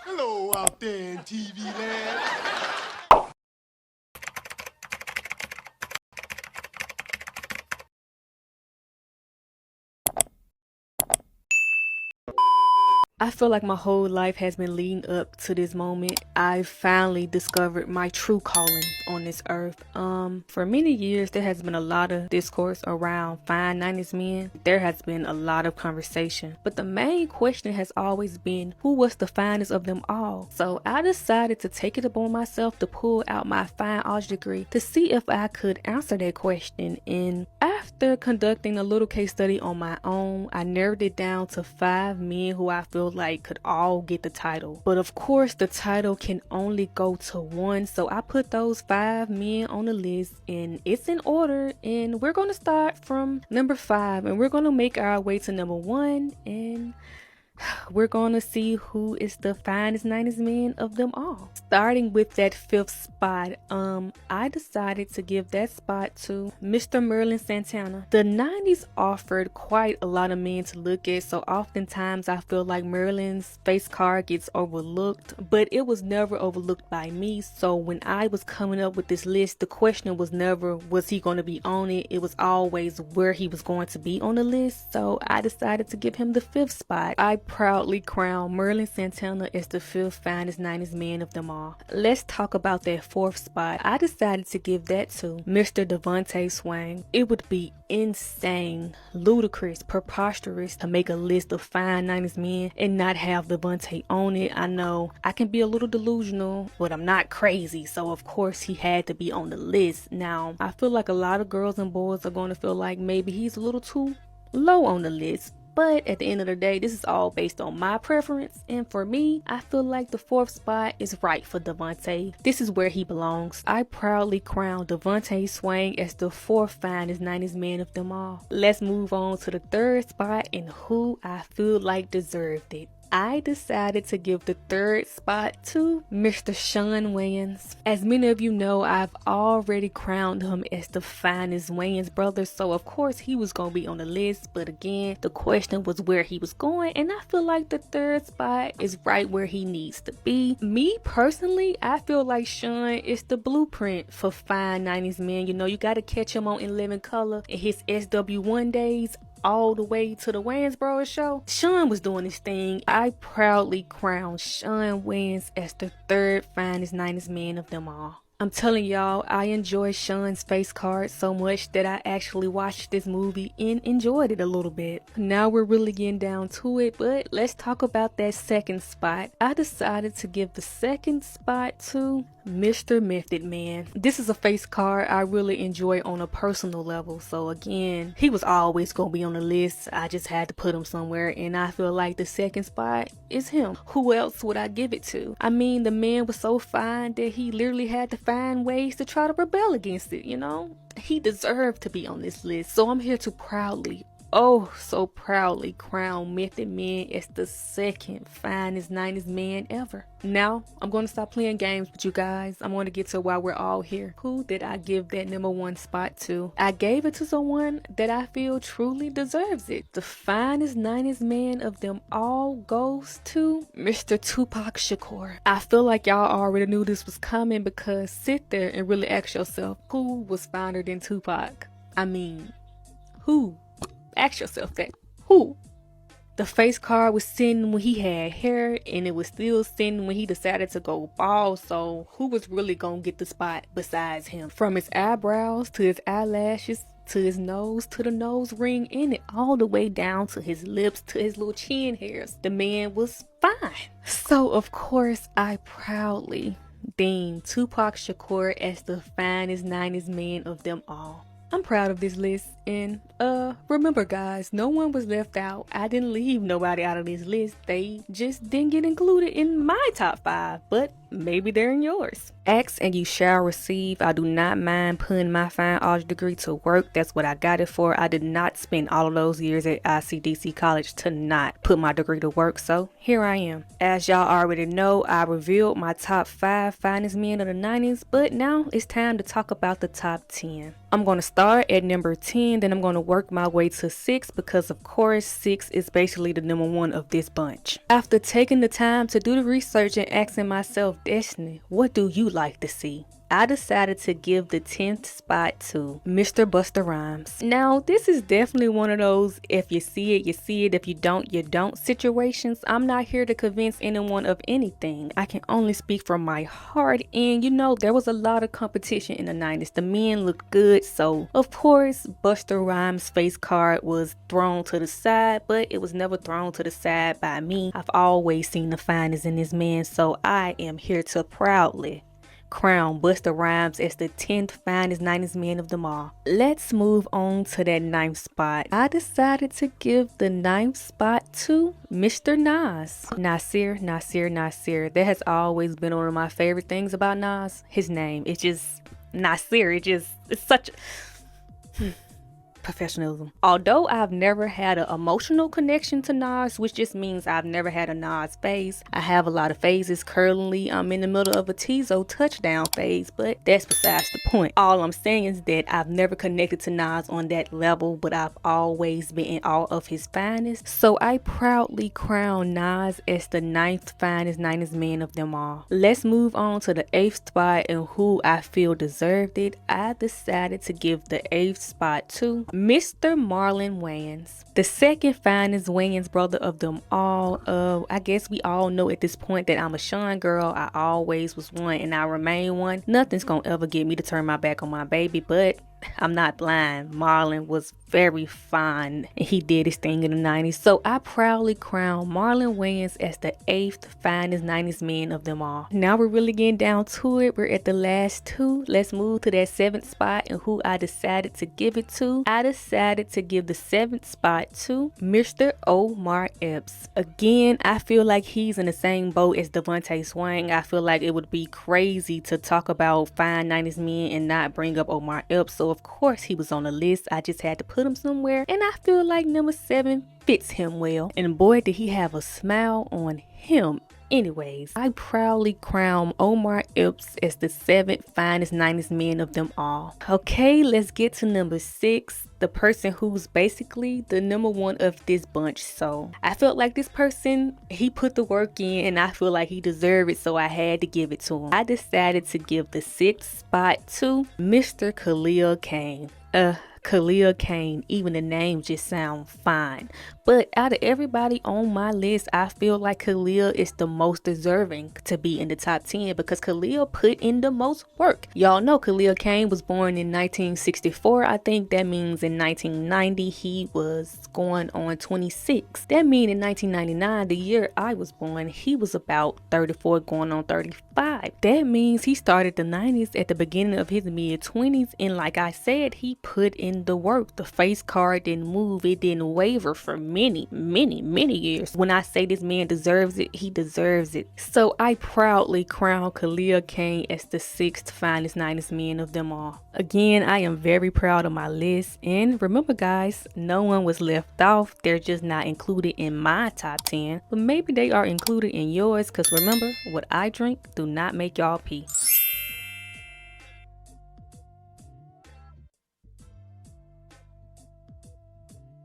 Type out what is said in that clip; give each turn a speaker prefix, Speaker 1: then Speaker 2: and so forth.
Speaker 1: Hello out there in TV land.
Speaker 2: I feel like my whole life has been leading up to this moment. I finally discovered my true calling on this earth. For many years there has been a lot of discourse around fine 90s men. There has been a lot of conversation. But the main question has always been who was the finest of them all. So I decided to take it upon myself to pull out my Fineology degree to see if I could answer that question. And after conducting a little case study on my own, I narrowed it down to 5 men who I feel like could all get the title. But of course, the title can only go to one, so I put those 5 men on the list and it's in order. And we're gonna start from number 5 and we're gonna make our way to number 1, and we're gonna see who is the finest 90s man of them all. Starting with that 5th spot, I decided to give that spot to Mr. Merlin Santana. The 90s offered quite a lot of men to look at, so oftentimes I feel like Merlin's face card gets overlooked, but it was never overlooked by me. So when I was coming up with this list, the question was never was he going to be on it, it was always where he was going to be on the list. So I decided to give him the 5th spot. I proudly crown Merlin Santana as the 5th finest 90s man of them all. Let's talk about that 4th spot. I decided to give that to Mr. Devontae Swang. It would be insane, ludicrous, preposterous to make a list of fine 90s men and not have Devontae on it. I know I can be a little delusional, but I'm not crazy, so of course he had to be on the list. Now, I feel like a lot of girls and boys are going to feel like maybe he's a little too low on the list. But at the end of the day, this is all based on my preference. And for me, I feel like the 4th spot is right for Devontae. This is where he belongs. I proudly crown Devontae Swang as the 4th finest 90s man of them all. Let's move on to the 3rd spot and who I feel like deserved it. I decided to give the 3rd spot to Mr. Sean Wayans. As many of you know, I've already crowned him as the finest Wayans brother, so of course he was going to be on the list. But again, the question was where he was going, and I feel like the 3rd spot is right where he needs to be. Me personally, I feel like Sean is the blueprint for fine 90s men. You know, you got to catch him on 11 Color in his SW1 days all the way to the Wayans Bros show. Sean was doing his thing. I proudly crown Sean Wayans as the 3rd finest 90s man of them all. I'm telling y'all, I enjoy Sean's face card so much that I actually watched this movie and enjoyed it a little bit. Now we're really getting down to it, but let's talk about that 2nd spot. I decided to give the 2nd spot to Mr. Method Man. This is a face card I really enjoy on a personal level. So again, he was always going to be on the list. I just had to put him somewhere, and I feel like the 2nd spot is him. Who else would I give it to? I mean, the man was so fine that he literally had to find ways to try to rebel against it, you know? He deserved to be on this list. So I'm here to proudly, oh so proudly, crown Method Man as the 2nd finest 90s man ever. Now, I'm going to stop playing games with you guys. I'm going to get to why we're all here. Who did I give that number 1 spot to? I gave it to someone that I feel truly deserves it. The finest 90s man of them all goes to Mr. Tupac Shakur. I feel like y'all already knew this was coming, because sit there and really ask yourself, who was finer than Tupac? I mean, who? Ask yourself that. Who? The face card was sitting when he had hair, and it was still sitting when he decided to go bald. So who was really gonna get the spot besides him? From his eyebrows to his eyelashes to his nose to the nose ring in it, all the way down to his lips to his little chin hairs, the man was fine. So of course I proudly deem Tupac Shakur as the finest 90s man of them all. I'm proud of this list, and remember guys, no one was left out. I didn't leave nobody out of this list. They just didn't get included in my top 5, but maybe they're in yours. Ask and you shall receive. I do not mind putting my Fineology degree to work. That's what I got it for. I did not spend all of those years at ICDC college to not put my degree to work, so here I am. As y'all already know, I revealed my top 5 finest men of the 90s, but now it's time to talk about the top 10. I'm going to start start at number 10, then I'm going to work my way to 6 because of course 6 is basically the number 1 of this bunch. After taking the time to do the research and asking myself, Destiny, what do you like to see? I decided to give the 10th spot to Mr. Busta Rhymes. Now, this is definitely one of those if you see it, you see it, if you don't situations. I'm not here to convince anyone of anything. I can only speak from my heart, and you know, there was a lot of competition in the 90s. The men looked good, so of course, Busta Rhymes' face card was thrown to the side, but it was never thrown to the side by me. I've always seen the finest in this man, so I am here to proudly crown Busta Rhymes as the 10th finest 90s man of them all. Let's move on to that 9th spot. I decided to give the 9th spot to Mr. Nas. Nasir. That has always been one of my favorite things about Nas. His name. It's just Nasir. It's such professionalism. Although I've never had an emotional connection to Nas, which just means I've never had a Nas phase. I have a lot of phases. Currently, I'm in the middle of a Tizo touchdown phase, but that's besides the point. All I'm saying is that I've never connected to Nas on that level, but I've always been in awe of his finest. So I proudly crown Nas as the 9th finest 90s man of them all. Let's move on to the 8th spot and who I feel deserved it. I decided to give the 8th spot to Mr. Marlon Wayans, the 2nd finest Wayans brother of them all. I guess we all know at this point that I'm a Sean girl. I always was one and I remain one. Nothing's gonna ever get me to turn my back on my baby, but I'm not blind. Marlon was very fine and he did his thing in the 90s. So I proudly crown Marlon Wayans as the 8th finest 90s man of them all. Now we're really getting down to it. We're at the last 2. Let's move to that 7th spot and who I decided to give it to. I decided to give the 7th spot to Mr. Omar Epps. Again, I feel like he's in the same boat as Devontae Swing. I feel like it would be crazy to talk about fine 90s men and not bring up Omar Epps. So of course he was on the list. I just had to put him somewhere, and I feel like number 7 fits him well. And boy, did he have a smile on him. Anyways, I proudly crown Omar Epps as the 7th finest 90s man of them all. Okay, let's get to number 6, the person who's basically the number 1 of this bunch. So I felt like this person, he put the work in and I feel like he deserved it, so I had to give it to him. I decided to give the 6th spot to Mr. Khalil Kane. Khalil Kane, even the name just sound fine. But out of everybody on my list, I feel like Khalil is the most deserving to be in the top 10 because Khalil put in the most work. Y'all know Khalil Kane was born in 1964. I think that means in 1990 he was going on 26. That means in 1999, the year I was born, he was about 34 going on 35. That means he started the 90s at the beginning of his mid-20s, and like I said, he put in the work. The face card didn't move, it didn't waver for many years. When I say this man deserves it, he deserves it. So I proudly crown Khalil Kane as the 6th finest 90s man of them all. Again, I am very proud of my list, and remember guys, no one was left off. They're just not included in my top 10, but maybe they are included in yours, because remember, what I drink do not make y'all pee.